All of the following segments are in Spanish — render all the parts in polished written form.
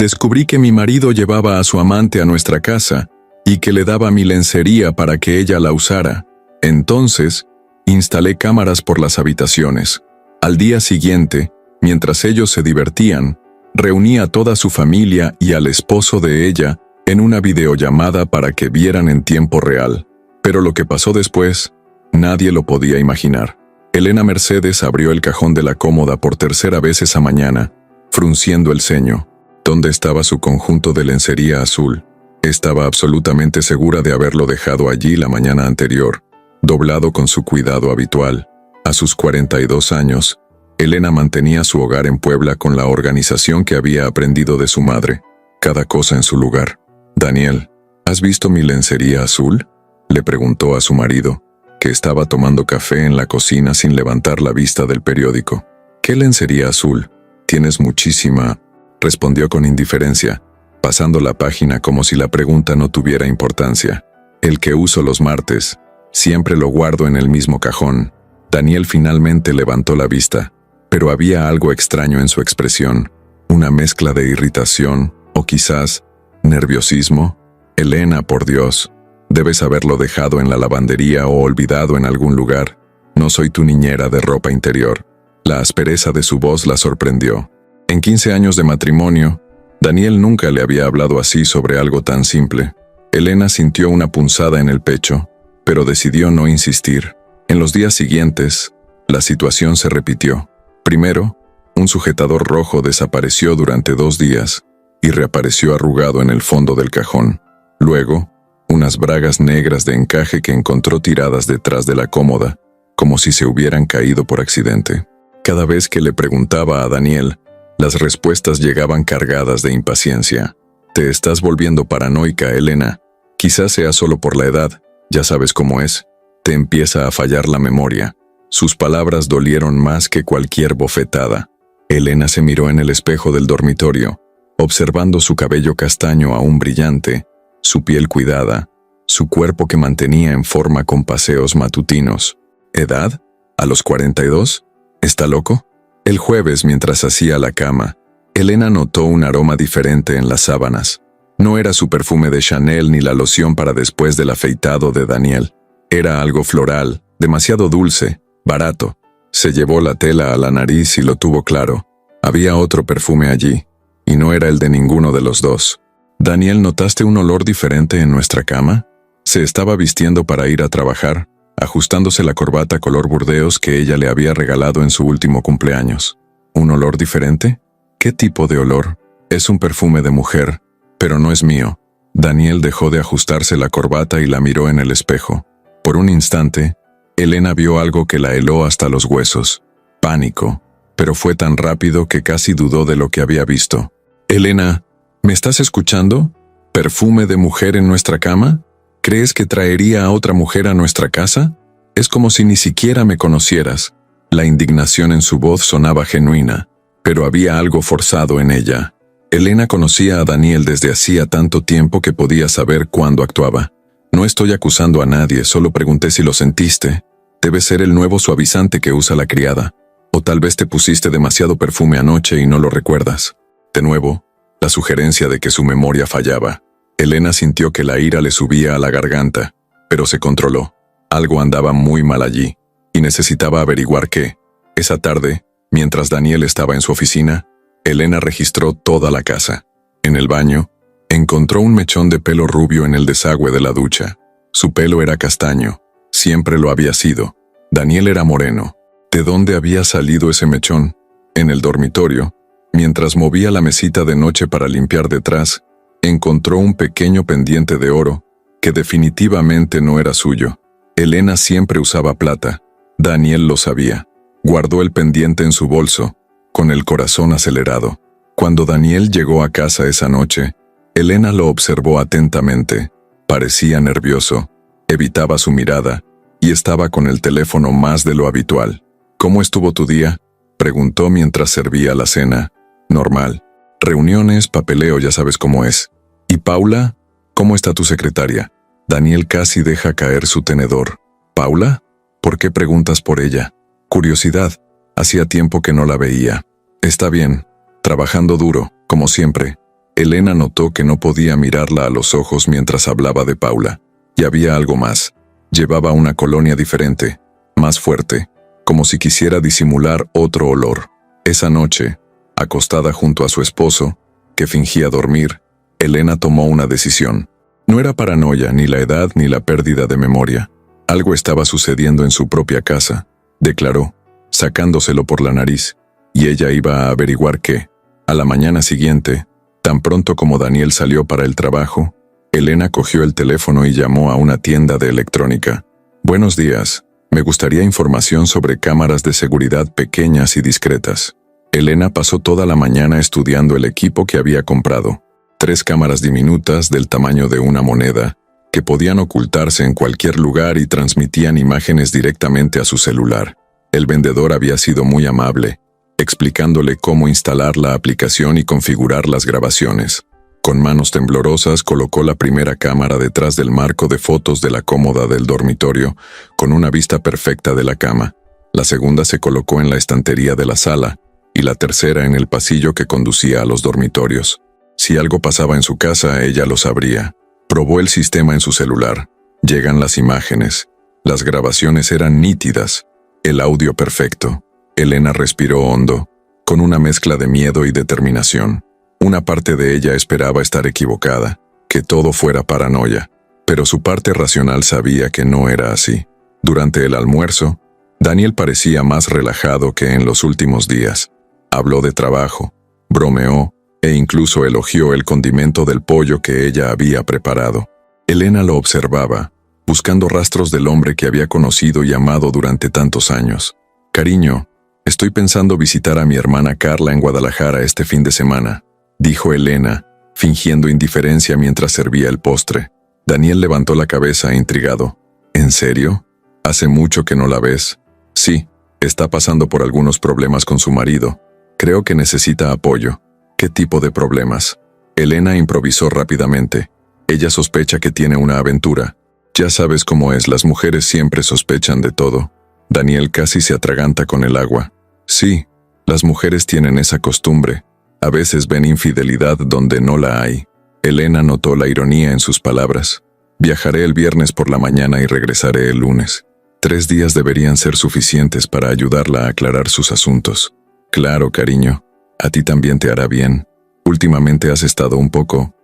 Descubrí que mi marido llevaba a su amante a nuestra casa y que le daba mi lencería para que ella la usara. Entonces, instalé cámaras por las habitaciones. Al día siguiente, mientras ellos se divertían, reuní a toda su familia y al esposo de ella en una videollamada para que vieran en tiempo real. Pero lo que pasó después, nadie lo podía imaginar. Elena Mercedes abrió el cajón de la cómoda por tercera vez esa mañana, frunciendo el ceño. ¿Dónde estaba su conjunto de lencería azul? Estaba absolutamente segura de haberlo dejado allí la mañana anterior, doblado con su cuidado habitual. A sus 42 años, Elena mantenía su hogar en Puebla con la organización que había aprendido de su madre, cada cosa en su lugar. «Daniel, ¿has visto mi lencería azul?», le preguntó a su marido, que estaba tomando café en la cocina sin levantar la vista del periódico. «¿Qué lencería azul? Tienes muchísima», respondió con indiferencia, pasando la página como si la pregunta no tuviera importancia. «El que uso los martes. Siempre lo guardo en el mismo cajón». Daniel finalmente levantó la vista, pero había algo extraño en su expresión, una mezcla de irritación, o quizás nerviosismo. «Elena, por Dios, debes haberlo dejado en la lavandería o olvidado en algún lugar. No soy tu niñera de ropa interior». La aspereza de su voz la sorprendió. En 15 años de matrimonio, Daniel nunca le había hablado así sobre algo tan simple. Elena sintió una punzada en el pecho, pero decidió no insistir. En los días siguientes, la situación se repitió. Primero, un sujetador rojo desapareció durante 2 días y reapareció arrugado en el fondo del cajón. Luego, unas bragas negras de encaje que encontró tiradas detrás de la cómoda, como si se hubieran caído por accidente. Cada vez que le preguntaba a Daniel, las respuestas llegaban cargadas de impaciencia. «Te estás volviendo paranoica, Elena. Quizás sea solo por la edad, ya sabes cómo es. Te empieza a fallar la memoria». Sus palabras dolieron más que cualquier bofetada. Elena se miró en el espejo del dormitorio, observando su cabello castaño aún brillante, su piel cuidada, su cuerpo que mantenía en forma con paseos matutinos. ¿Edad? ¿A los 42? ¿Está loco? El jueves, mientras hacía la cama, Elena notó un aroma diferente en las sábanas. No era su perfume de Chanel ni la loción para después del afeitado de Daniel. Era algo floral, demasiado dulce, barato. Se llevó la tela a la nariz y lo tuvo claro. Había otro perfume allí, y no era el de ninguno de los dos. «Daniel, ¿notaste un olor diferente en nuestra cama?». Se estaba vistiendo para ir a trabajar, ajustándose la corbata color burdeos que ella le había regalado en su último cumpleaños. «¿Un olor diferente? ¿Qué tipo de olor?». «Es un perfume de mujer, pero no es mío». Daniel dejó de ajustarse la corbata y la miró en el espejo. Por un instante, Elena vio algo que la heló hasta los huesos. Pánico, pero fue tan rápido que casi dudó de lo que había visto. «Elena, ¿me estás escuchando? ¿Perfume de mujer en nuestra cama? ¿Crees que traería a otra mujer a nuestra casa? Es como si ni siquiera me conocieras». La indignación en su voz sonaba genuina, pero había algo forzado en ella. Elena conocía a Daniel desde hacía tanto tiempo que podía saber cuándo actuaba. «No estoy acusando a nadie, solo pregunté si lo sentiste. Debe ser el nuevo suavizante que usa la criada. O tal vez te pusiste demasiado perfume anoche y no lo recuerdas». De nuevo, la sugerencia de que su memoria fallaba. Elena sintió que la ira le subía a la garganta, pero se controló. Algo andaba muy mal allí, y necesitaba averiguar qué. Esa tarde, mientras Daniel estaba en su oficina, Elena registró toda la casa. En el baño, encontró un mechón de pelo rubio en el desagüe de la ducha. Su pelo era castaño, siempre lo había sido. Daniel era moreno. ¿De dónde había salido ese mechón? En el dormitorio, mientras movía la mesita de noche para limpiar detrás, encontró un pequeño pendiente de oro, que definitivamente no era suyo. Elena siempre usaba plata. Daniel lo sabía. Guardó el pendiente en su bolso, con el corazón acelerado. Cuando Daniel llegó a casa esa noche, Elena lo observó atentamente. Parecía nervioso, evitaba su mirada, y estaba con el teléfono más de lo habitual. «¿Cómo estuvo tu día?», preguntó mientras servía la cena. «Normal. Reuniones, papeleo, ya sabes cómo es». «¿Y Paula? ¿Cómo está tu secretaria?». Daniel casi deja caer su tenedor. «¿Paula? ¿Por qué preguntas por ella?». «Curiosidad. Hacía tiempo que no la veía». «Está bien. Trabajando duro, como siempre». Elena notó que no podía mirarla a los ojos mientras hablaba de Paula. Y había algo más. Llevaba una colonia diferente, más fuerte, como si quisiera disimular otro olor. Esa noche, acostada junto a su esposo, que fingía dormir, Elena tomó una decisión. No era paranoia, ni la edad, ni la pérdida de memoria. Algo estaba sucediendo en su propia casa, declaró, sacándoselo por la nariz, y ella iba a averiguar qué. A la mañana siguiente, tan pronto como Daniel salió para el trabajo, Elena cogió el teléfono y llamó a una tienda de electrónica. Buenos días, me gustaría información sobre cámaras de seguridad pequeñas y discretas. Elena pasó toda la mañana estudiando el equipo que había comprado. 3 cámaras diminutas del tamaño de una moneda, que podían ocultarse en cualquier lugar y transmitían imágenes directamente a su celular. El vendedor había sido muy amable, explicándole cómo instalar la aplicación y configurar las grabaciones. Con manos temblorosas colocó la primera cámara detrás del marco de fotos de la cómoda del dormitorio, con una vista perfecta de la cama. La segunda se colocó en la estantería de la sala, y la tercera en el pasillo que conducía a los dormitorios. Si algo pasaba en su casa, ella lo sabría. Probó el sistema en su celular. Llegan las imágenes. Las grabaciones eran nítidas. El audio perfecto. Elena respiró hondo, con una mezcla de miedo y determinación. Una parte de ella esperaba estar equivocada, que todo fuera paranoia, pero su parte racional sabía que no era así. Durante el almuerzo, Daniel parecía más relajado que en los últimos días. Habló de trabajo, bromeó e incluso elogió el condimento del pollo que ella había preparado. Elena lo observaba, buscando rastros del hombre que había conocido y amado durante tantos años. «Cariño, estoy pensando visitar a mi hermana Carla en Guadalajara este fin de semana», dijo Elena, fingiendo indiferencia mientras servía el postre. Daniel levantó la cabeza intrigado. «¿En serio? ¿Hace mucho que no la ves?» «Sí, está pasando por algunos problemas con su marido. Creo que necesita apoyo». «¿Qué tipo de problemas?» Elena improvisó rápidamente. Ella sospecha que tiene una aventura. Ya sabes cómo es, las mujeres siempre sospechan de todo. Daniel casi se atraganta con el agua. «Sí, las mujeres tienen esa costumbre. A veces ven infidelidad donde no la hay». Elena notó la ironía en sus palabras. «Viajaré el viernes por la mañana y regresaré el lunes. 3 días deberían ser suficientes para ayudarla a aclarar sus asuntos». «Claro, cariño. A ti también te hará bien. Últimamente has estado un poco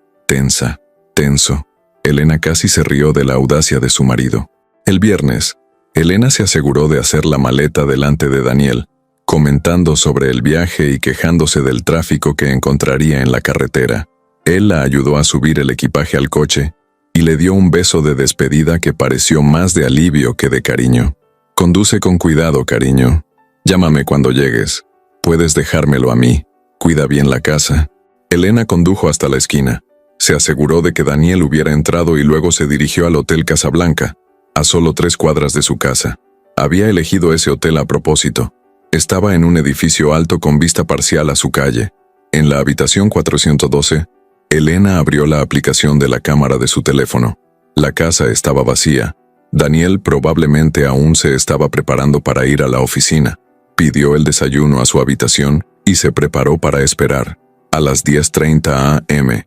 tenso». Elena casi se rió de la audacia de su marido. El viernes, Elena se aseguró de hacer la maleta delante de Daniel, comentando sobre el viaje y quejándose del tráfico que encontraría en la carretera. Él la ayudó a subir el equipaje al coche y le dio un beso de despedida que pareció más de alivio que de cariño. «Conduce con cuidado, cariño. Llámame cuando llegues. Puedes dejármelo a mí. Cuida bien la casa». Elena condujo hasta la esquina. Se aseguró de que Daniel hubiera entrado y luego se dirigió al Hotel Casablanca, a solo 3 cuadras de su casa. Había elegido ese hotel a propósito. Estaba en un edificio alto con vista parcial a su calle. En la habitación 412, Elena abrió la aplicación de la cámara de su teléfono. La casa estaba vacía. Daniel probablemente aún se estaba preparando para ir a la oficina. Pidió el desayuno a su habitación y se preparó para esperar. A las 10:30 a.m.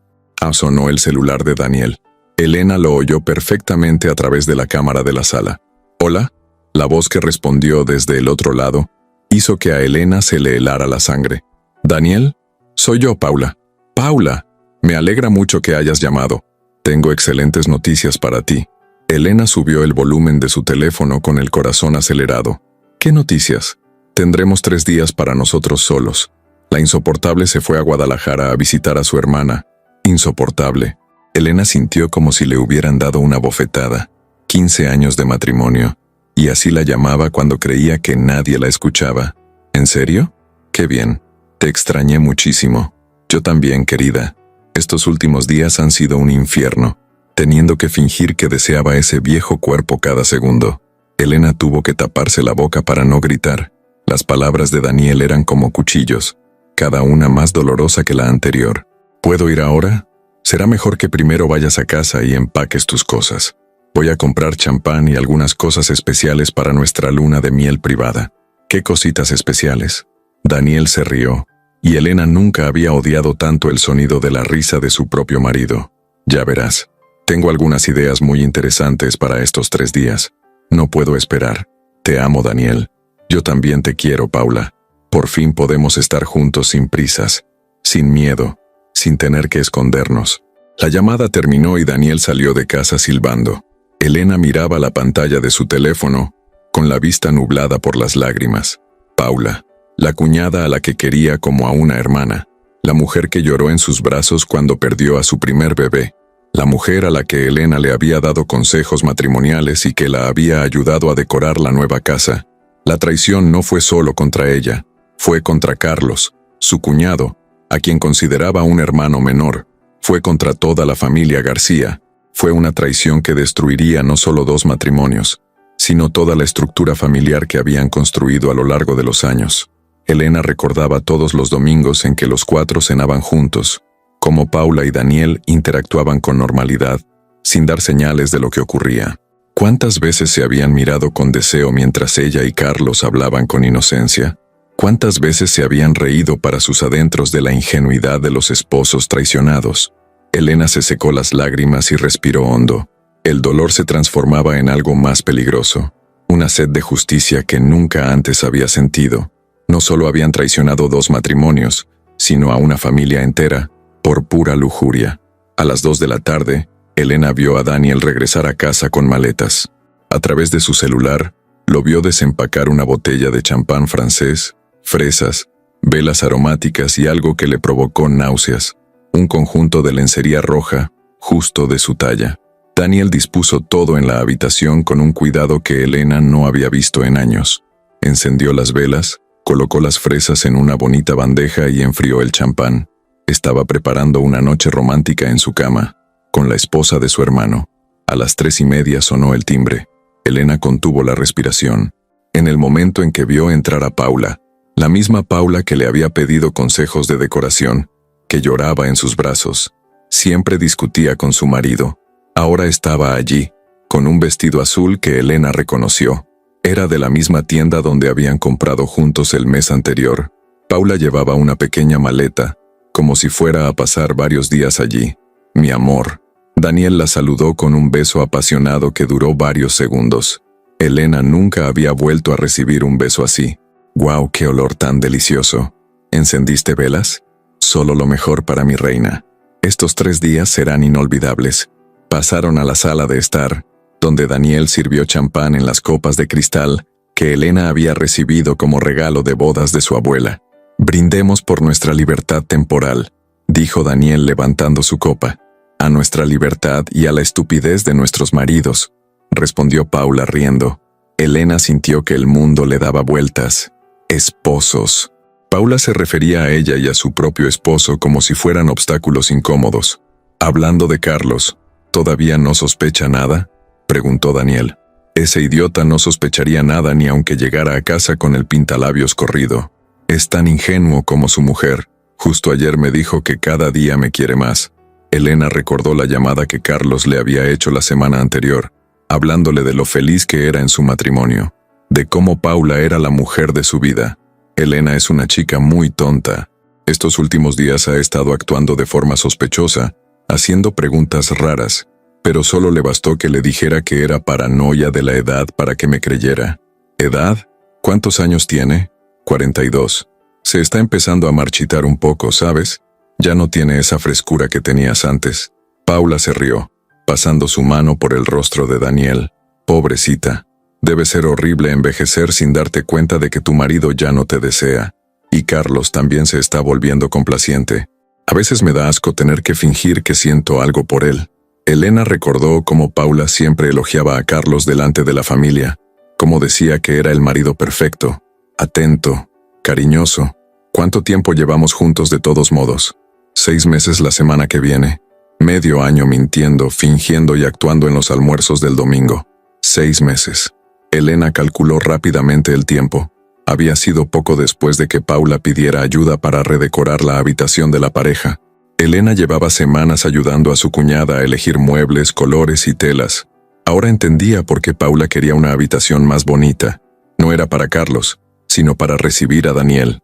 sonó el celular de Daniel. Elena lo oyó perfectamente a través de la cámara de la sala. «¿Hola?». La voz que respondió desde el otro lado hizo que a Elena se le helara la sangre. «¿Daniel? Soy yo, Paula». «Paula, me alegra mucho que hayas llamado. Tengo excelentes noticias para ti». Elena subió el volumen de su teléfono con el corazón acelerado. «¿Qué noticias?». «Tendremos 3 días para nosotros solos. La insoportable se fue a Guadalajara a visitar a su hermana». «Insoportable». Elena sintió como si le hubieran dado una bofetada. 15 años de matrimonio. Y así la llamaba cuando creía que nadie la escuchaba. «¿En serio? Qué bien. Te extrañé muchísimo». «Yo también, querida. Estos últimos días han sido un infierno, teniendo que fingir que deseaba ese viejo cuerpo cada segundo». Elena tuvo que taparse la boca para no gritar. Las palabras de Daniel eran como cuchillos, cada una más dolorosa que la anterior. «¿Puedo ir ahora? Será mejor que primero vayas a casa y empaques tus cosas. Voy a comprar champán y algunas cosas especiales para nuestra luna de miel privada». «¿Qué cositas especiales?». Daniel se rió. y Elena nunca había odiado tanto el sonido de la risa de su propio marido. Ya verás, tengo algunas ideas muy interesantes para estos 3 días. No puedo esperar. Te amo, Daniel. Yo también te quiero, Paula. Por fin podemos estar juntos sin prisas, sin miedo, sin tener que escondernos. La llamada terminó y Daniel salió de casa silbando. Elena miraba la pantalla de su teléfono, con la vista nublada por las lágrimas. Paula, la cuñada a la que quería como a una hermana, la mujer que lloró en sus brazos cuando perdió a su primer bebé, la mujer a la que Elena le había dado consejos matrimoniales y que la había ayudado a decorar la nueva casa. La traición no fue solo contra ella, fue contra Carlos, su cuñado, a quien consideraba un hermano menor. Fue contra toda la familia García. Fue una traición que destruiría no solo 2 matrimonios, sino toda la estructura familiar que habían construido a lo largo de los años. Elena recordaba todos los domingos en que los 4 cenaban juntos, cómo Paula y Daniel interactuaban con normalidad, sin dar señales de lo que ocurría. ¿Cuántas veces se habían mirado con deseo mientras ella y Carlos hablaban con inocencia? ¿Cuántas veces se habían reído para sus adentros de la ingenuidad de los esposos traicionados? Elena se secó las lágrimas y respiró hondo. El dolor se transformaba en algo más peligroso, una sed de justicia que nunca antes había sentido. No solo habían traicionado 2 matrimonios, sino a una familia entera, por pura lujuria. A las 2 de la tarde, Elena vio a Daniel regresar a casa con maletas. A través de su celular, lo vio desempacar una botella de champán francés, fresas, velas aromáticas y algo que le provocó náuseas, un conjunto de lencería roja, justo de su talla. Daniel dispuso todo en la habitación con un cuidado que Elena no había visto en años. Encendió las velas, colocó las fresas en una bonita bandeja y enfrió el champán. Estaba preparando una noche romántica en su cama, con la esposa de su hermano. A las 3:30 sonó el timbre. Elena contuvo la respiración. En el momento en que vio entrar a Paula, la misma Paula que le había pedido consejos de decoración, que lloraba en sus brazos, siempre discutía con su marido. Ahora estaba allí, con un vestido azul que Elena reconoció. Era de la misma tienda donde habían comprado juntos el mes anterior. Paula llevaba una pequeña maleta, como si fuera a pasar varios días allí. Mi amor. Daniel la saludó con un beso apasionado que duró varios segundos. Elena nunca había vuelto a recibir un beso así. ¡Guau, qué olor tan delicioso! ¿Encendiste velas? Solo lo mejor para mi reina. Estos 3 días serán inolvidables. Pasaron a la sala de estar, donde Daniel sirvió champán en las copas de cristal que Elena había recibido como regalo de bodas de su abuela. Brindemos por nuestra libertad temporal, dijo Daniel levantando su copa. A nuestra libertad y a la estupidez de nuestros maridos, respondió Paula riendo. Elena sintió que el mundo le daba vueltas. Esposos. Paula se refería a ella y a su propio esposo como si fueran obstáculos incómodos. Hablando de Carlos, ¿todavía no sospecha nada?, preguntó Daniel. Ese idiota no sospecharía nada ni aunque llegara a casa con el pintalabios corrido. Es tan ingenuo como su mujer. Justo ayer me dijo que cada día me quiere más. Elena recordó la llamada que Carlos le había hecho la semana anterior, hablándole de lo feliz que era en su matrimonio, de cómo Paula era la mujer de su vida. Elena es una chica muy tonta. Estos últimos días ha estado actuando de forma sospechosa, haciendo preguntas raras, pero solo le bastó que le dijera que era paranoia de la edad para que me creyera. ¿Edad? ¿Cuántos años tiene? 42. Se está empezando a marchitar un poco, ¿sabes? Ya no tiene esa frescura que tenías antes. Paula se rió, pasando su mano por el rostro de Daniel. Pobrecita. Debe ser horrible envejecer sin darte cuenta de que tu marido ya no te desea. Y Carlos también se está volviendo complaciente. A veces me da asco tener que fingir que siento algo por él. Elena recordó cómo Paula siempre elogiaba a Carlos delante de la familia, cómo decía que era el marido perfecto, atento, cariñoso. ¿Cuánto tiempo llevamos juntos de todos modos? 6 meses la semana que viene. Medio año mintiendo, fingiendo y actuando en los almuerzos del domingo. 6 meses. Elena calculó rápidamente el tiempo. Había sido poco después de que Paula pidiera ayuda para redecorar la habitación de la pareja. Elena llevaba semanas ayudando a su cuñada a elegir muebles, colores y telas. Ahora entendía por qué Paula quería una habitación más bonita. No era para Carlos, sino para recibir a Daniel.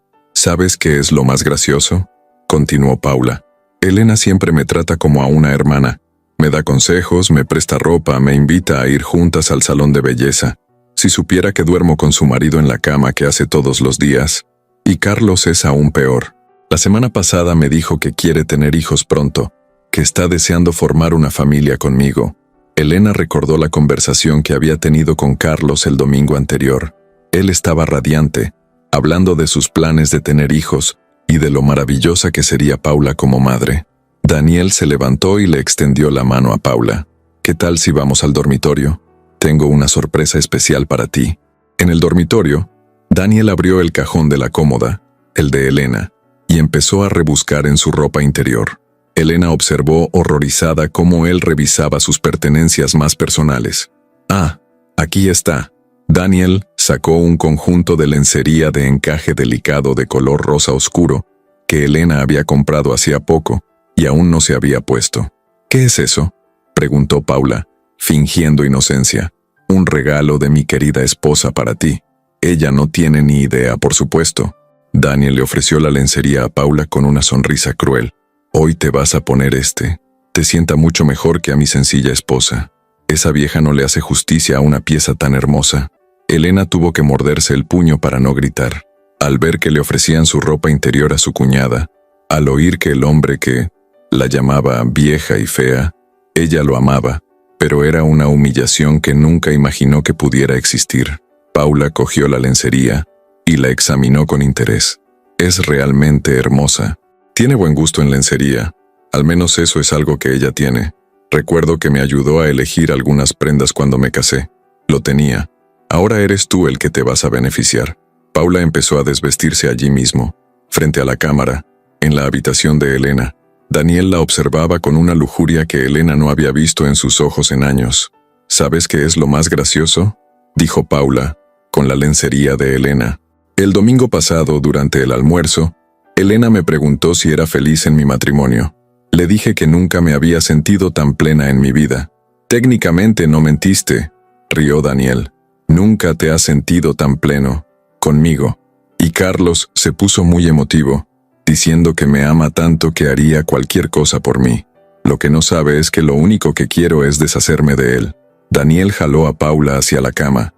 ¿Sabes qué es lo más gracioso?, continuó Paula. Elena siempre me trata como a una hermana. Me da consejos, me presta ropa, me invita a ir juntas al salón de belleza. Si supiera que duermo con su marido en la cama que hace todos los días. Y Carlos es aún peor. La semana pasada me dijo que quiere tener hijos pronto, que está deseando formar una familia conmigo. Elena recordó la conversación que había tenido con Carlos el domingo anterior. Él estaba radiante, hablando de sus planes de tener hijos y de lo maravillosa que sería Paula como madre. Daniel se levantó y le extendió la mano a Paula. ¿Qué tal si vamos al dormitorio? Tengo una sorpresa especial para ti. En el dormitorio, Daniel abrió el cajón de la cómoda, el de Elena, y empezó a rebuscar en su ropa interior. Elena observó horrorizada cómo él revisaba sus pertenencias más personales. Ah, aquí está. Daniel sacó un conjunto de lencería de encaje delicado de color rosa oscuro que Elena había comprado hacía poco y aún no se había puesto. ¿Qué es eso?, preguntó Paula, fingiendo inocencia. Un regalo de mi querida esposa para ti. Ella no tiene ni idea, por supuesto. Daniel le ofreció la lencería a Paula con una sonrisa cruel. Hoy te vas a poner este. Te sienta mucho mejor que a mi sencilla esposa. Esa vieja no le hace justicia a una pieza tan hermosa. Elena tuvo que morderse el puño para no gritar. Al ver que le ofrecían su ropa interior a su cuñada, al oír que el hombre que la llamaba vieja y fea, ella lo amaba, pero era una humillación que nunca imaginó que pudiera existir. Paula cogió la lencería y la examinó con interés. Es realmente hermosa. Tiene buen gusto en lencería. Al menos eso es algo que ella tiene. Recuerdo que me ayudó a elegir algunas prendas cuando me casé. Lo tenía. Ahora eres tú el que te vas a beneficiar. Paula empezó a desvestirse allí mismo, frente a la cámara, en la habitación de Elena. Daniel la observaba con una lujuria que Elena no había visto en sus ojos en años. ¿Sabes qué es lo más gracioso?, dijo Paula, con la lencería de Elena. El domingo pasado, durante el almuerzo, Elena me preguntó si era feliz en mi matrimonio. Le dije que nunca me había sentido tan plena en mi vida. Técnicamente no mentiste, rió Daniel. Nunca te has sentido tan pleno, conmigo. Y Carlos se puso muy emotivo, diciendo que me ama tanto que haría cualquier cosa por mí. Lo que no sabe es que lo único que quiero es deshacerme de él. Daniel jaló a Paula hacia la cama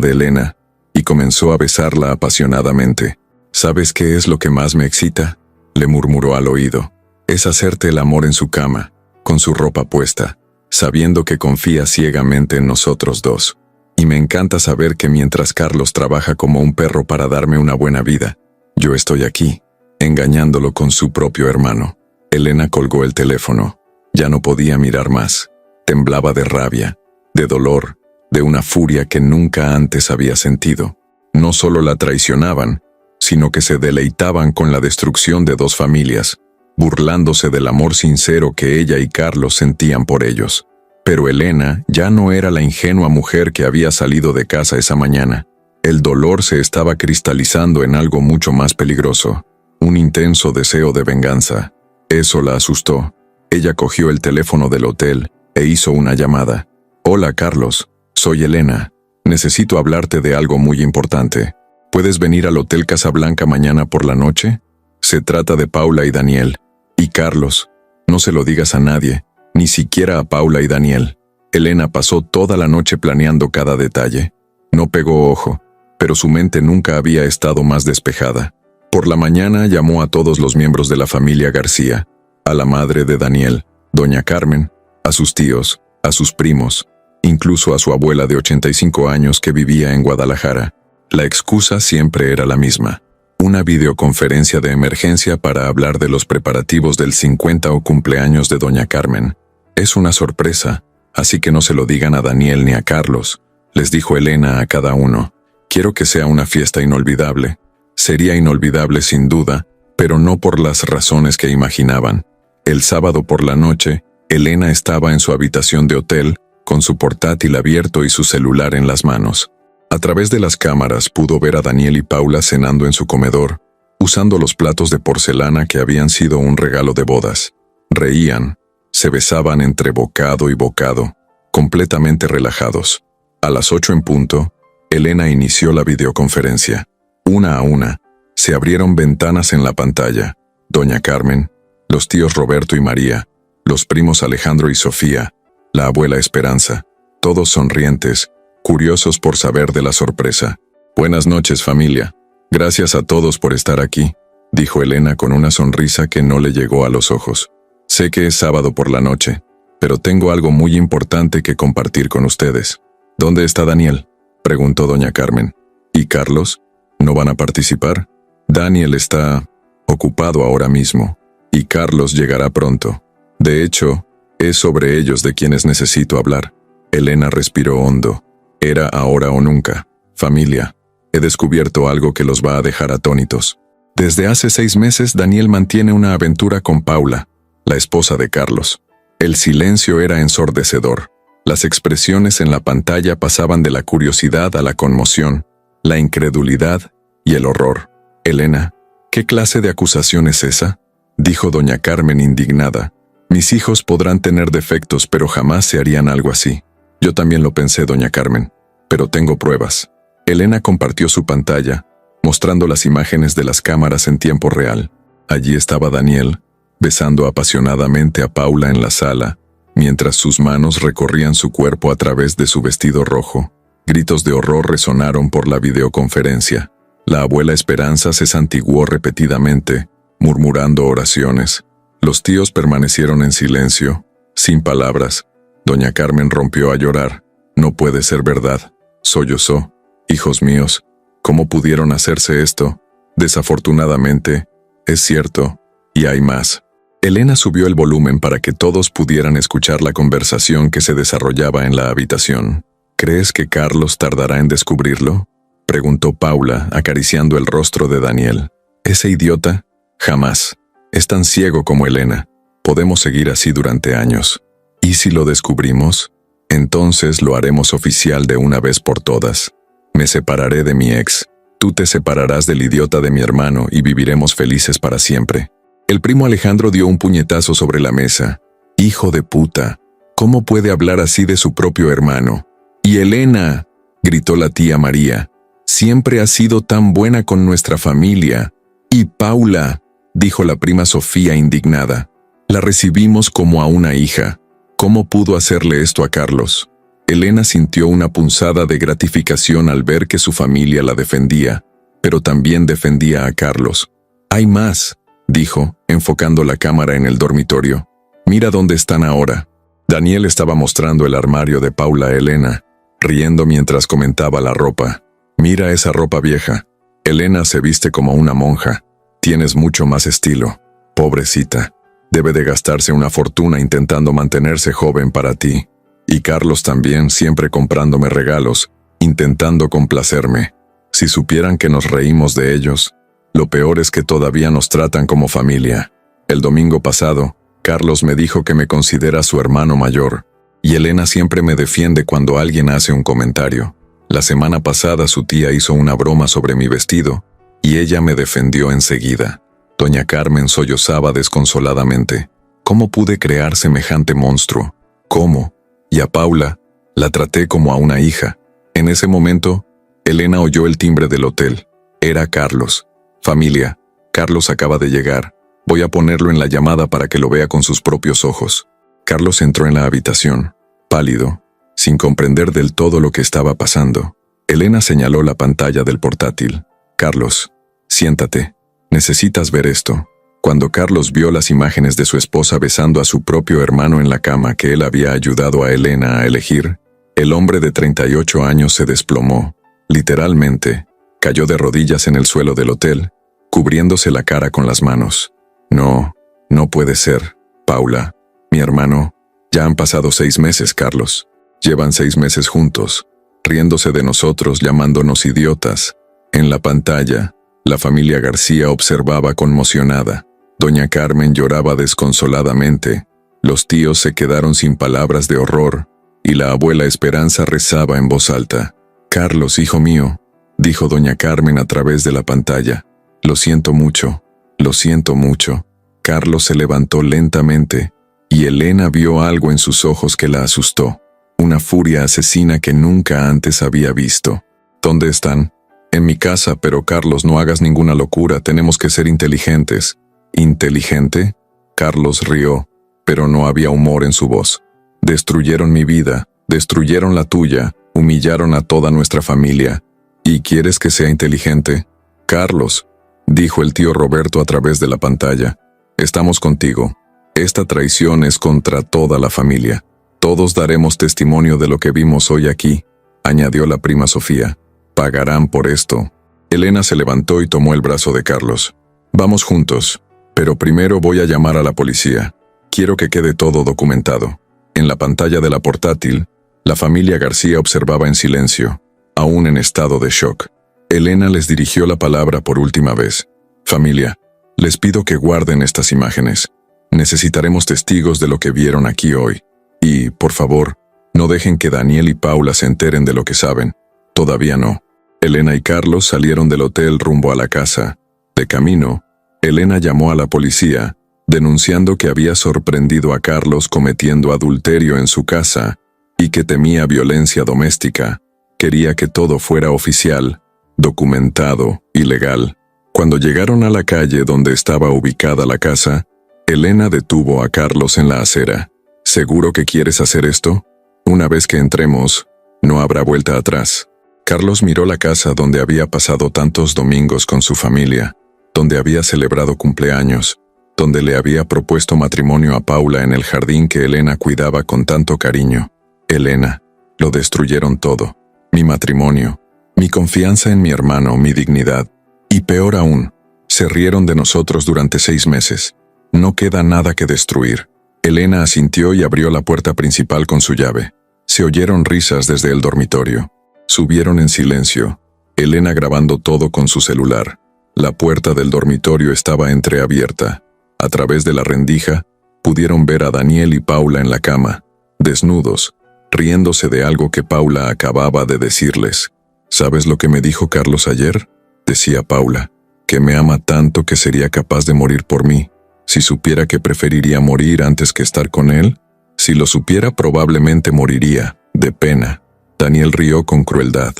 de Elena, y comenzó a besarla apasionadamente. ¿Sabes qué es lo que más me excita?, le murmuró al oído. Es hacerte el amor en su cama, con su ropa puesta, sabiendo que confía ciegamente en nosotros dos. Y me encanta saber que mientras Carlos trabaja como un perro para darme una buena vida, yo estoy aquí, engañándolo con su propio hermano. Elena colgó el teléfono. Ya no podía mirar más. Temblaba de rabia, de dolor, de una furia que nunca antes había sentido. No solo la traicionaban, sino que se deleitaban con la destrucción de dos familias, burlándose del amor sincero que ella y Carlos sentían por ellos. Pero Elena ya no era la ingenua mujer que había salido de casa esa mañana. El dolor se estaba cristalizando en algo mucho más peligroso, un intenso deseo de venganza. Eso la asustó. Ella cogió el teléfono del hotel e hizo una llamada. «Hola, Carlos, soy Elena. Necesito hablarte de algo muy importante. ¿Puedes venir al Hotel Casablanca mañana por la noche? Se trata de Paula y Daniel. Y Carlos, no se lo digas a nadie, ni siquiera a Paula y Daniel». Elena pasó toda la noche planeando cada detalle. No pegó ojo, pero su mente nunca había estado más despejada. Por la mañana llamó a todos los miembros de la familia García, a la madre de Daniel, doña Carmen, a sus tíos, a sus primos, incluso a su abuela de 85 años que vivía en Guadalajara. La excusa siempre era la misma: una videoconferencia de emergencia para hablar de los preparativos del 50 o cumpleaños de doña Carmen. «Es una sorpresa, así que no se lo digan a Daniel ni a Carlos», les dijo Elena a cada uno. «Quiero que sea una fiesta inolvidable». Sería inolvidable sin duda, pero no por las razones que imaginaban. El sábado por la noche, Elena estaba en su habitación de hotel, con su portátil abierto y su celular en las manos. A través de las cámaras pudo ver a Daniel y Paula cenando en su comedor, usando los platos de porcelana que habían sido un regalo de bodas. Reían, se besaban entre bocado y bocado, completamente relajados. A las 8 en punto, Elena inició la videoconferencia. Una a una, Se abrieron ventanas en la pantalla. Doña Carmen, los tíos Roberto y María, los primos Alejandro y Sofía, la abuela Esperanza, todos sonrientes, curiosos por saber de la sorpresa. «Buenas noches, familia. Gracias a todos por estar aquí», dijo Elena con una sonrisa que no le llegó a los ojos. «Sé que es sábado por la noche, pero tengo algo muy importante que compartir con ustedes». «¿Dónde está Daniel?», preguntó doña Carmen. «¿Y Carlos? ¿No van a participar?». «Daniel está ocupado ahora mismo, y Carlos llegará pronto. De hecho, es sobre ellos de quienes necesito hablar». Elena respiró hondo. Era ahora o nunca. «Familia, he descubierto algo que los va a dejar atónitos. Desde hace 6 meses Daniel mantiene una aventura con Paula, la esposa de Carlos». El silencio era ensordecedor. Las expresiones en la pantalla pasaban de la curiosidad a la conmoción, la incredulidad y el horror. «Elena, ¿qué clase de acusación es esa?», dijo doña Carmen indignada. «Mis hijos podrán tener defectos, pero jamás se harían algo así». «Yo también lo pensé, doña Carmen, pero tengo pruebas». Elena compartió su pantalla, mostrando las imágenes de las cámaras en tiempo real. Allí estaba Daniel, besando apasionadamente a Paula en la sala, mientras sus manos recorrían su cuerpo a través de su vestido rojo. Gritos de horror resonaron por la videoconferencia. La abuela Esperanza se santiguó repetidamente, murmurando oraciones. Los tíos permanecieron en silencio, sin palabras. Doña Carmen rompió a llorar. «No puede ser verdad», sollozó. «Hijos míos, ¿cómo pudieron hacerse esto? Desafortunadamente, es cierto, y hay más». Elena subió el volumen para que todos pudieran escuchar la conversación que se desarrollaba en la habitación. «¿Crees que Carlos tardará en descubrirlo?», preguntó Paula, acariciando el rostro de Daniel. «¿Ese idiota? Jamás. Es tan ciego como Elena. Podemos seguir así durante años. ¿Y si lo descubrimos? Entonces lo haremos oficial de una vez por todas. Me separaré de mi ex. Tú te separarás del idiota de mi hermano y viviremos felices para siempre». El primo Alejandro dio un puñetazo sobre la mesa. «Hijo de puta, ¿cómo puede hablar así de su propio hermano?». «Y Elena», gritó la tía María, «siempre ha sido tan buena con nuestra familia». «Y Paula», dijo la prima Sofía indignada, «la recibimos como a una hija. ¿Cómo pudo hacerle esto a Carlos?». Elena sintió una punzada de gratificación al ver que su familia la defendía, pero también defendía a Carlos. «Hay más», dijo, enfocando la cámara en el dormitorio. «Mira dónde están ahora». Daniel estaba mostrando el armario de Paula a Elena, riendo mientras comentaba la ropa. «Mira esa ropa vieja. Elena se viste como una monja. Tienes mucho más estilo. Pobrecita. Debe de gastarse una fortuna intentando mantenerse joven para ti. Y Carlos también, siempre comprándome regalos, intentando complacerme. Si supieran que nos reímos de ellos. Lo peor es que todavía nos tratan como familia. El domingo pasado, Carlos me dijo que me considera su hermano mayor, y Elena siempre me defiende cuando alguien hace un comentario. La semana pasada su tía hizo una broma sobre mi vestido, y ella me defendió enseguida». Doña Carmen sollozaba desconsoladamente. «¿Cómo pude crear semejante monstruo? ¿Cómo? Y a Paula, la traté como a una hija». En ese momento, Elena oyó el timbre del hotel. Era Carlos. «Familia, Carlos acaba de llegar. Voy a ponerlo en la llamada para que lo vea con sus propios ojos». Carlos entró en la habitación, pálido, sin comprender del todo lo que estaba pasando. Elena señaló la pantalla del portátil. «Carlos, siéntate. Necesitas ver esto». Cuando Carlos vio las imágenes de su esposa besando a su propio hermano en la cama que él había ayudado a Elena a elegir, el hombre de 38 años se desplomó. Literalmente, cayó de rodillas en el suelo del hotel, cubriéndose la cara con las manos. «No, no puede ser, Paula. Mi hermano, ya han pasado 6 meses, Carlos. Llevan 6 meses juntos, riéndose de nosotros, llamándonos idiotas». En la pantalla, la familia García observaba conmocionada. Doña Carmen lloraba desconsoladamente. Los tíos se quedaron sin palabras de horror, y la abuela Esperanza rezaba en voz alta. «Carlos, hijo mío», dijo doña Carmen a través de la pantalla. «Lo siento mucho, lo siento mucho». Carlos se levantó lentamente, y Elena vio algo en sus ojos que la asustó. Una furia asesina que nunca antes había visto. «¿Dónde están?», En mi casa, pero Carlos, no hagas ninguna locura, tenemos que ser inteligentes. ¿Inteligente? Carlos rió, pero no había humor en su voz. Destruyeron mi vida, destruyeron la tuya, humillaron a toda nuestra familia. ¿Y quieres que sea inteligente? Carlos, dijo el tío Roberto a través de la pantalla, estamos contigo. Esta traición es contra toda la familia. Todos daremos testimonio de lo que vimos hoy aquí, añadió la prima Sofía. Pagarán por esto. Elena se levantó y tomó el brazo de Carlos. Vamos juntos, pero primero voy a llamar a la policía. Quiero que quede todo documentado. En la pantalla de la portátil, la familia García observaba en silencio, aún en estado de shock. Elena les dirigió la palabra por última vez. Familia, les pido que guarden estas imágenes. Necesitaremos testigos de lo que vieron aquí hoy. Y, por favor, no dejen que Daniel y Paula se enteren de lo que saben. Todavía no. Elena y Carlos salieron del hotel rumbo a la casa. De camino, Elena llamó a la policía, denunciando que había sorprendido a Carlos cometiendo adulterio en su casa y que temía violencia doméstica. Quería que todo fuera oficial, documentado y legal. Cuando llegaron a la calle donde estaba ubicada la casa, Elena detuvo a Carlos en la acera. ¿Seguro que quieres hacer esto? Una vez que entremos, no habrá vuelta atrás. Carlos miró la casa donde había pasado tantos domingos con su familia, donde había celebrado cumpleaños, donde le había propuesto matrimonio a Paula en el jardín que Elena cuidaba con tanto cariño. Elena, lo destruyeron todo. Mi matrimonio, mi confianza en mi hermano, mi dignidad. Y peor aún, se rieron de nosotros durante 6 meses. No queda nada que destruir. Elena asintió y abrió la puerta principal con su llave. Se oyeron risas desde el dormitorio. Subieron en silencio, Elena grabando todo con su celular. La puerta del dormitorio estaba entreabierta. A través de la rendija, pudieron ver a Daniel y Paula en la cama, desnudos, riéndose de algo que Paula acababa de decirles. ¿Sabes lo que me dijo Carlos ayer? Decía Paula, que me ama tanto que sería capaz de morir por mí. Si supiera que preferiría morir antes que estar con él, si lo supiera probablemente moriría, de pena. Daniel rió con crueldad.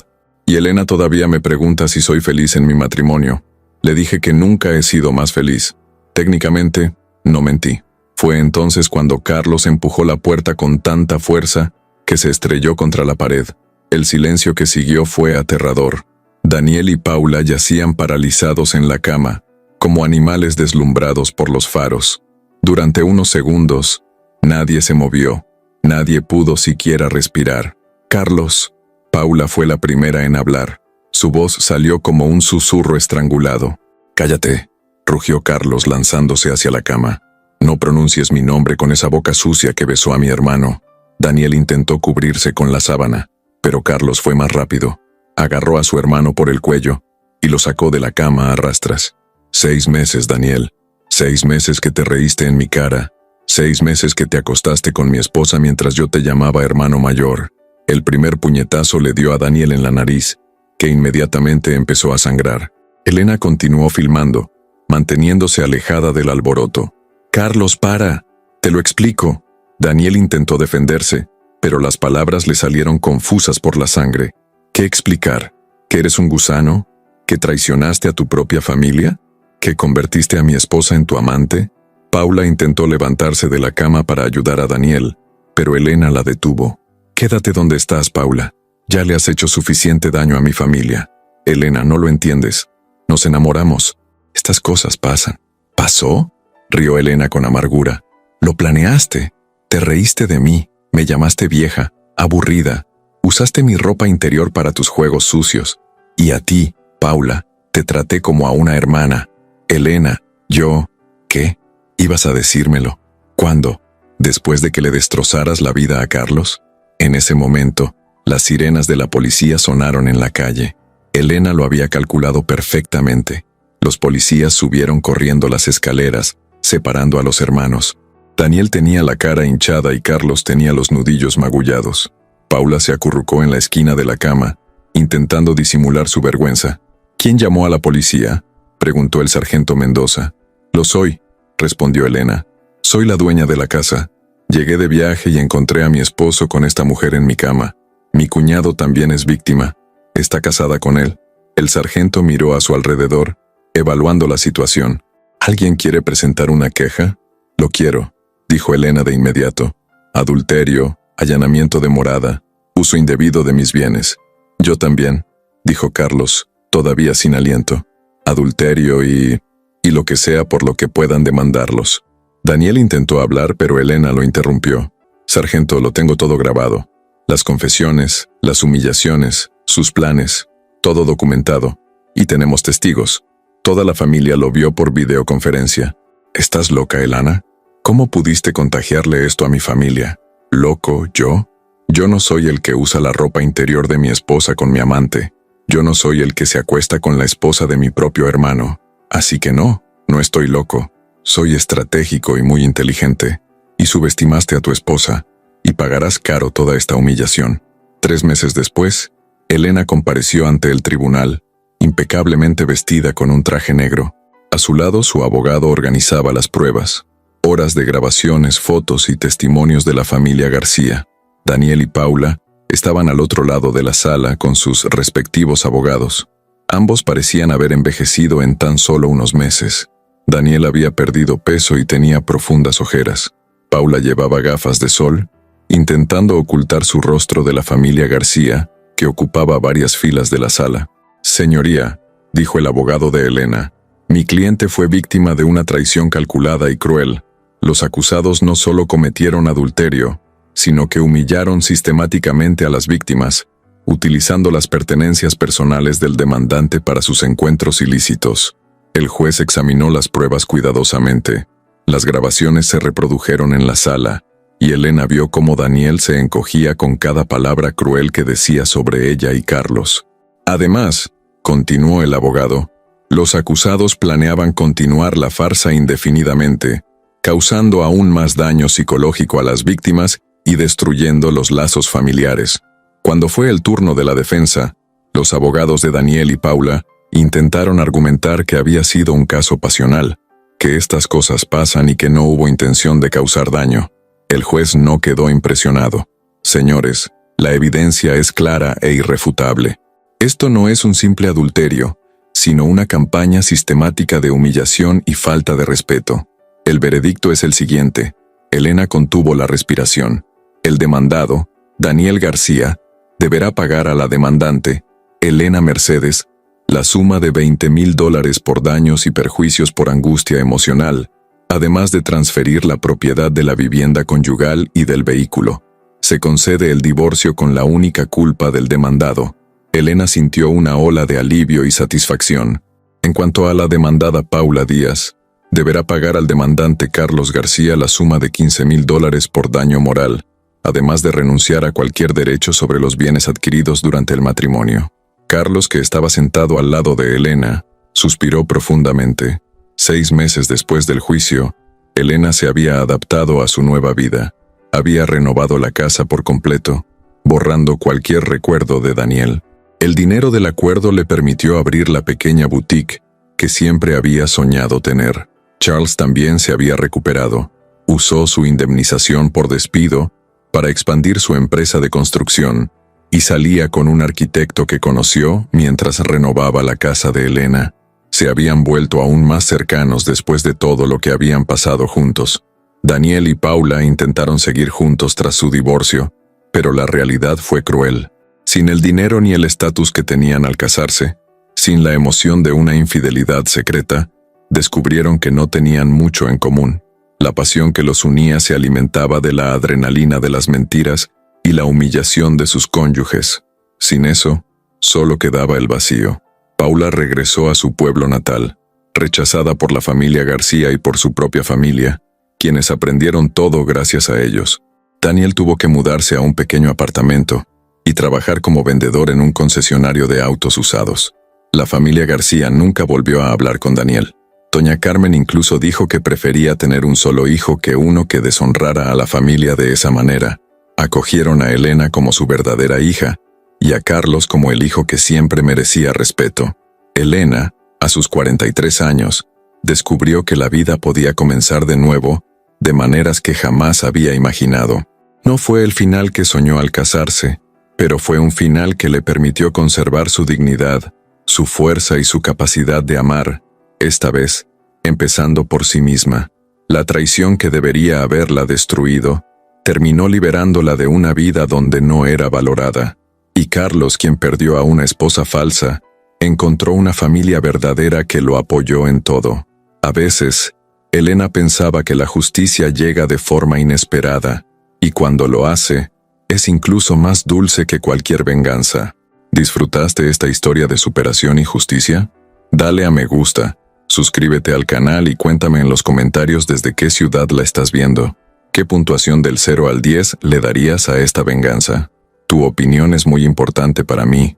Y Elena todavía me pregunta si soy feliz en mi matrimonio. Le dije que nunca he sido más feliz. Técnicamente, no mentí. Fue entonces cuando Carlos empujó la puerta con tanta fuerza que se estrelló contra la pared. El silencio que siguió fue aterrador. Daniel y Paula yacían paralizados en la cama, como animales deslumbrados por los faros. Durante unos segundos, nadie se movió. Nadie pudo siquiera respirar. Carlos. Paula fue la primera en hablar. Su voz salió como un susurro estrangulado. «Cállate», rugió Carlos lanzándose hacia la cama. «No pronuncies mi nombre con esa boca sucia que besó a mi hermano». Daniel intentó cubrirse con la sábana, pero Carlos fue más rápido. Agarró a su hermano por el cuello y lo sacó de la cama a rastras. 6 meses, Daniel. 6 meses que te reíste en mi cara. 6 meses que te acostaste con mi esposa mientras yo te llamaba hermano mayor. El primer puñetazo le dio a Daniel en la nariz, que inmediatamente empezó a sangrar. Elena continuó filmando, manteniéndose alejada del alboroto. «Carlos, para. Te lo explico». Daniel intentó defenderse, pero las palabras le salieron confusas por la sangre. ¿Qué explicar? ¿Que eres un gusano? ¿Que traicionaste a tu propia familia? ¿Que convertiste a mi esposa en tu amante? Paula intentó levantarse de la cama para ayudar a Daniel, pero Elena la detuvo. «Quédate donde estás, Paula. Ya le has hecho suficiente daño a mi familia. Elena, no lo entiendes. Nos enamoramos. Estas cosas pasan». «¿Pasó?», rió Elena con amargura. «Lo planeaste. Te reíste de mí. Me llamaste vieja, aburrida. Usaste mi ropa interior para tus juegos sucios. Y a ti, Paula, te traté como a una hermana. Elena, yo... ¿Qué? ¿Ibas a decírmelo? ¿Cuándo? ¿Después de que le destrozaras la vida a Carlos?» En ese momento, las sirenas de la policía sonaron en la calle. Elena lo había calculado perfectamente. Los policías subieron corriendo las escaleras, separando a los hermanos. Daniel tenía la cara hinchada y Carlos tenía los nudillos magullados. Paula se acurrucó en la esquina de la cama, intentando disimular su vergüenza. «¿Quién llamó a la policía?», preguntó el sargento Mendoza. «Lo soy», respondió Elena. «Soy la dueña de la casa. Llegué de viaje y encontré a mi esposo con esta mujer en mi cama. Mi cuñado también es víctima. Está casada con él. El sargento miró a su alrededor, evaluando la situación. ¿Alguien quiere presentar una queja? Lo quiero, dijo Elena de inmediato. Adulterio, allanamiento de morada, uso indebido de mis bienes. Yo también, dijo Carlos, todavía sin aliento. Adulterio y lo que sea por lo que puedan demandarlos. Daniel intentó hablar, pero Elena lo interrumpió. Sargento, lo tengo todo grabado. Las confesiones, las humillaciones, sus planes, todo documentado. Y tenemos testigos. Toda la familia lo vio por videoconferencia. ¿Estás loca, Elena? ¿Cómo pudiste contagiarle esto a mi familia? ¿Loco, yo? Yo no soy el que usa la ropa interior de mi esposa con mi amante. Yo no soy el que se acuesta con la esposa de mi propio hermano. Así que no estoy loco. Soy estratégico y muy inteligente. Y subestimaste a tu esposa. Y pagarás caro toda esta humillación. 3 meses después, Elena compareció ante el tribunal, impecablemente vestida con un traje negro. A su lado, su abogado organizaba las pruebas. Horas de grabaciones, fotos y testimonios de la familia García. Daniel y Paula estaban al otro lado de la sala con sus respectivos abogados. Ambos parecían haber envejecido en tan solo unos meses. Daniel había perdido peso y tenía profundas ojeras. Paula llevaba gafas de sol, intentando ocultar su rostro de la familia García, que ocupaba varias filas de la sala. Señoría, dijo el abogado de Elena, mi cliente fue víctima de una traición calculada y cruel. Los acusados no solo cometieron adulterio, sino que humillaron sistemáticamente a las víctimas, utilizando las pertenencias personales del demandante para sus encuentros ilícitos. El juez examinó las pruebas cuidadosamente. Las grabaciones se reprodujeron en la sala, y Elena vio cómo Daniel se encogía con cada palabra cruel que decía sobre ella y Carlos. Además, continuó el abogado, los acusados planeaban continuar la farsa indefinidamente, causando aún más daño psicológico a las víctimas y destruyendo los lazos familiares. Cuando fue el turno de la defensa, los abogados de Daniel y Paula intentaron argumentar que había sido un caso pasional, que estas cosas pasan y que no hubo intención de causar daño. El juez no quedó impresionado. Señores, la evidencia es clara e irrefutable. Esto no es un simple adulterio, sino una campaña sistemática de humillación y falta de respeto. El veredicto es el siguiente. Elena contuvo la respiración. El demandado, Daniel García, deberá pagar a la demandante, Elena Mercedes, la suma de $20,000 por daños y perjuicios por angustia emocional, además de transferir la propiedad de la vivienda conyugal y del vehículo. Se concede el divorcio con la única culpa del demandado. Elena sintió una ola de alivio y satisfacción. En cuanto a la demandada Paula Díaz, deberá pagar al demandante Carlos García la suma de $15,000 por daño moral, además de renunciar a cualquier derecho sobre los bienes adquiridos durante el matrimonio. Carlos, que estaba sentado al lado de Elena, suspiró profundamente. 6 meses después del juicio, Elena se había adaptado a su nueva vida. Había renovado la casa por completo, borrando cualquier recuerdo de Daniel. El dinero del acuerdo le permitió abrir la pequeña boutique que siempre había soñado tener. Charles también se había recuperado. Usó su indemnización por despido para expandir su empresa de construcción y salía con un arquitecto que conoció mientras renovaba la casa de Elena. Se habían vuelto aún más cercanos después de todo lo que habían pasado juntos. Daniel y Paula intentaron seguir juntos tras su divorcio, pero la realidad fue cruel. Sin el dinero ni el estatus que tenían al casarse, sin la emoción de una infidelidad secreta, descubrieron que no tenían mucho en común. La pasión que los unía se alimentaba de la adrenalina de las mentiras y la humillación de sus cónyuges. Sin eso, solo quedaba el vacío. Paula regresó a su pueblo natal, rechazada por la familia García y por su propia familia, quienes aprendieron todo gracias a ellos. Daniel tuvo que mudarse a un pequeño apartamento y trabajar como vendedor en un concesionario de autos usados. La familia García nunca volvió a hablar con Daniel. Doña Carmen incluso dijo que prefería tener un solo hijo que uno que deshonrara a la familia de esa manera. Acogieron a Elena como su verdadera hija y a Carlos como el hijo que siempre merecía respeto. Elena, a sus 43 años, descubrió que la vida podía comenzar de nuevo, de maneras que jamás había imaginado. No fue el final que soñó al casarse, pero fue un final que le permitió conservar su dignidad, su fuerza y su capacidad de amar, esta vez, empezando por sí misma. La traición que debería haberla destruido, terminó liberándola de una vida donde no era valorada. Y Carlos, quien perdió a una esposa falsa, encontró una familia verdadera que lo apoyó en todo. A veces, Elena pensaba que la justicia llega de forma inesperada, y cuando lo hace, es incluso más dulce que cualquier venganza. ¿Disfrutaste esta historia de superación y justicia? Dale a me gusta, suscríbete al canal y cuéntame en los comentarios desde qué ciudad la estás viendo. ¿Qué puntuación del 0 al 10 le darías a esta venganza? Tu opinión es muy importante para mí.